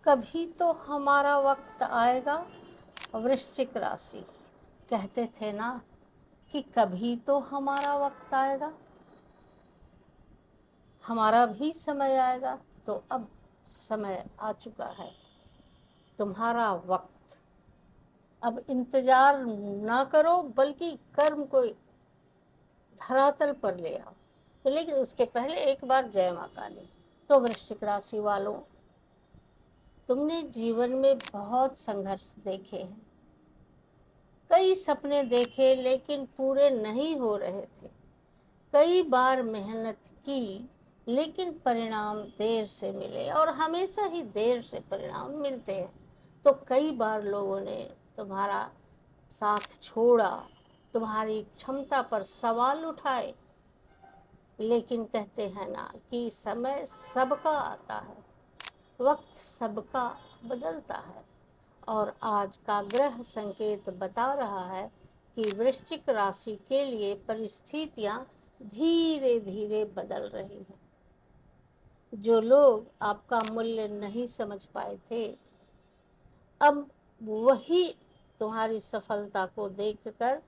कभी तो हमारा वक्त आएगा। वृश्चिक राशि कहते थे ना कि कभी तो हमारा वक्त आएगा, हमारा भी समय आएगा। तो अब समय आ चुका है, तुम्हारा वक्त। अब इंतजार ना करो, बल्कि कर्म को धरातल पर ले आओ। तो लेकिन उसके पहले एक बार जय मां काली। तो वृश्चिक राशि वालों, तुमने जीवन में बहुत संघर्ष देखे हैं, कई सपने देखे लेकिन पूरे नहीं हो रहे थे, कई बार मेहनत की लेकिन परिणाम देर से मिले, और हमेशा ही देर से परिणाम मिलते हैं। तो कई बार लोगों ने तुम्हारा साथ छोड़ा, तुम्हारी क्षमता पर सवाल उठाए, लेकिन कहते हैं ना कि समय सबका आता है, वक्त सबका बदलता है। और आज का ग्रह संकेत बता रहा है कि वृश्चिक राशि के लिए परिस्थितियां धीरे धीरे बदल रही हैं। जो लोग आपका मूल्य नहीं समझ पाए थे, अब वही तुम्हारी सफलता को देखकर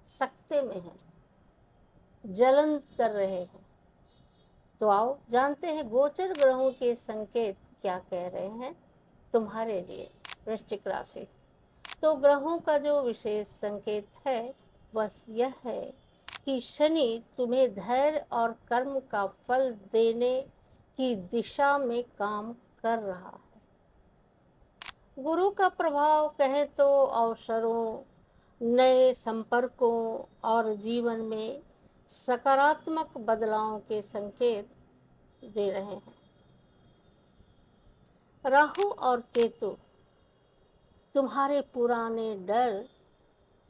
सकते में हैं, जलन कर रहे हैं। तो आओ जानते हैं गोचर ग्रहों के संकेत क्या कह रहे हैं तुम्हारे लिए वृश्चिक राशि। तो ग्रहों का जो विशेष संकेत है वह यह है कि शनि तुम्हें धैर्य और कर्म का फल देने की दिशा में काम कर रहा है। गुरु का प्रभाव कहें तो अवसरों, नए संपर्कों और जीवन में सकारात्मक बदलाव के संकेत दे रहे हैं। राहु और केतु तुम्हारे पुराने डर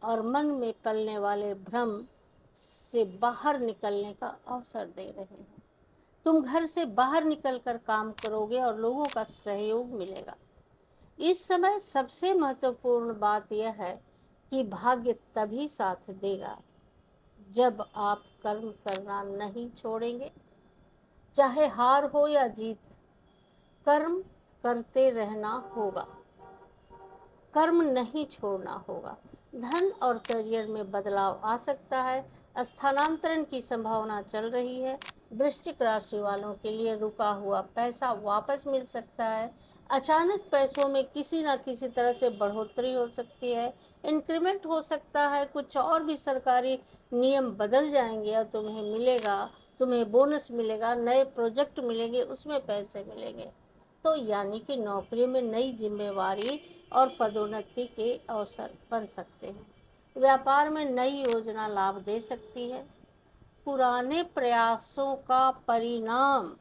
और मन में पलने वाले भ्रम से बाहर निकलने का अवसर दे रहे हैं। तुम घर से बाहर निकलकर काम करोगे और लोगों का सहयोग मिलेगा। इस समय सबसे महत्वपूर्ण बात यह है कि भाग्य तभी साथ देगा जब आप कर्म करना नहीं छोड़ेंगे। चाहे हार हो या जीत, कर्म करते रहना होगा, कर्म नहीं छोड़ना होगा। धन और करियर में बदलाव आ सकता है, स्थानांतरण की संभावना चल रही है। वृश्चिक राशि वालों के लिए रुका हुआ पैसा वापस मिल सकता है। अचानक पैसों में किसी न किसी तरह से बढ़ोतरी हो सकती है, इंक्रीमेंट हो सकता है, कुछ और भी सरकारी नियम बदल जाएंगे और तुम्हें मिलेगा, तुम्हें बोनस मिलेगा, नए प्रोजेक्ट मिलेंगे, उसमें पैसे मिलेंगे। तो यानी कि नौकरी में नई जिम्मेवारी और पदोन्नति के अवसर बन सकते हैं। व्यापार में नई योजना लाभ दे सकती है। पुराने प्रयासों का परिणाम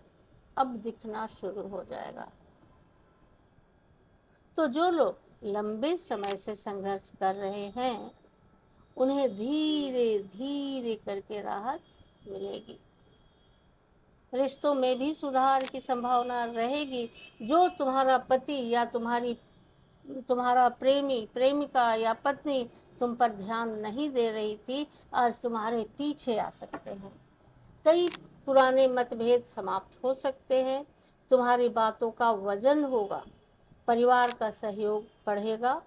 अब दिखना शुरू हो जाएगा। तो जो लोग लंबे समय से संघर्ष कर रहे हैं, उन्हें धीरे धीरे करके राहत मिलेगी। रिश्तों में भी सुधार की संभावना रहेगी। जो तुम्हारा पति या तुम्हारा प्रेमी, प्रेमिका या पत्नी तुम पर ध्यान नहीं दे रही थी, आज तुम्हारे पीछे आ सकते हैं। कई पुराने मतभेद समाप्त हो सकते हैं। तुम्हारी बातों का वजन होगा, परिवार का सहयोग बढ़ेगा।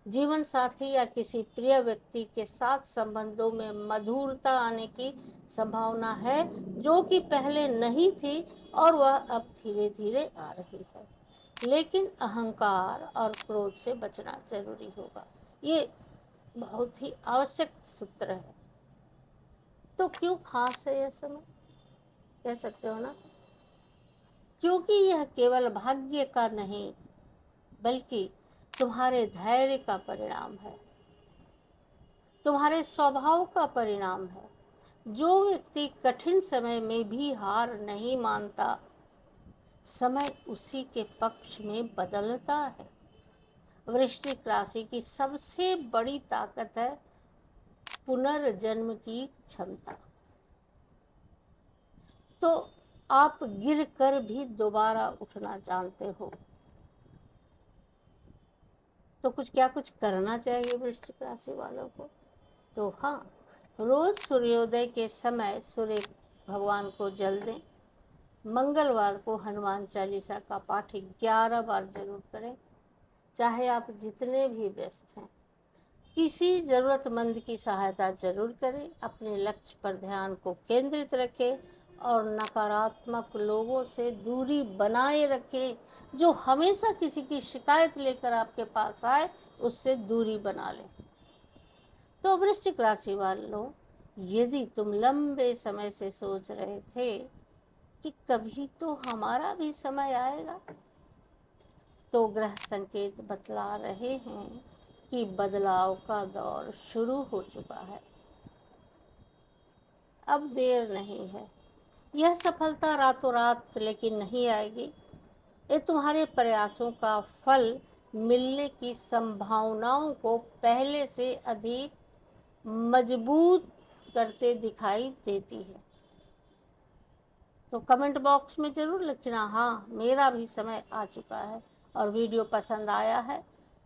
जीवन साथी या किसी प्रिय व्यक्ति के साथ संबंधों में मधुरता आने की संभावना है, जो कि पहले नहीं थी और वह अब धीरे धीरे आ रही है। लेकिन अहंकार और क्रोध से बचना जरूरी होगा। ये बहुत ही आवश्यक सूत्र है। तो क्यों खास है यह समय, कह सकते हो ना? क्योंकि यह केवल भाग्य का नहीं, बल्कि तुम्हारे धैर्य का परिणाम है, तुम्हारे स्वभाव का परिणाम है। जो व्यक्ति कठिन समय में भी हार नहीं मानता, समय उसी के पक्ष में बदलता है। वृश्चिक राशि की सबसे बड़ी ताकत है पुनर्जन्म की क्षमता। तो आप गिर कर भी दोबारा उठना जानते हो। तो कुछ करना चाहिए वृश्चिक राशि वालों को। तो हाँ, रोज सूर्योदय के समय सूर्य भगवान को जल दें, मंगलवार को हनुमान चालीसा का पाठ 11 बार जरूर करें, चाहे आप जितने भी व्यस्त हैं। किसी ज़रूरतमंद की सहायता जरूर करें, अपने लक्ष्य पर ध्यान को केंद्रित रखें और नकारात्मक लोगों से दूरी बनाए रखें। जो हमेशा किसी की शिकायत लेकर आपके पास आए, उससे दूरी बना लें। तो वृश्चिक राशि वालों, यदि तुम लंबे समय से सोच रहे थे कि कभी तो हमारा भी समय आएगा, तो ग्रह संकेत बतला रहे हैं कि बदलाव का दौर शुरू हो चुका है। अब देर नहीं है। यह सफलता रातों रात लेकिन नहीं आएगी। ये तुम्हारे प्रयासों का फल मिलने की संभावनाओं को पहले से अधिक मजबूत करते दिखाई देती है। तो कमेंट बॉक्स में ज़रूर लिखना, हाँ मेरा भी समय आ चुका है। और वीडियो पसंद आया है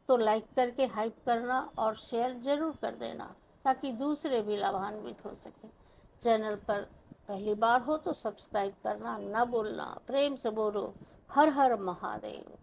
तो लाइक करके हाइप करना और शेयर ज़रूर कर देना, ताकि दूसरे भी लाभान्वित हो सकें। चैनल पर पहली बार हो तो सब्सक्राइब करना ना भूलना। प्रेम से बोलो हर हर महादेव।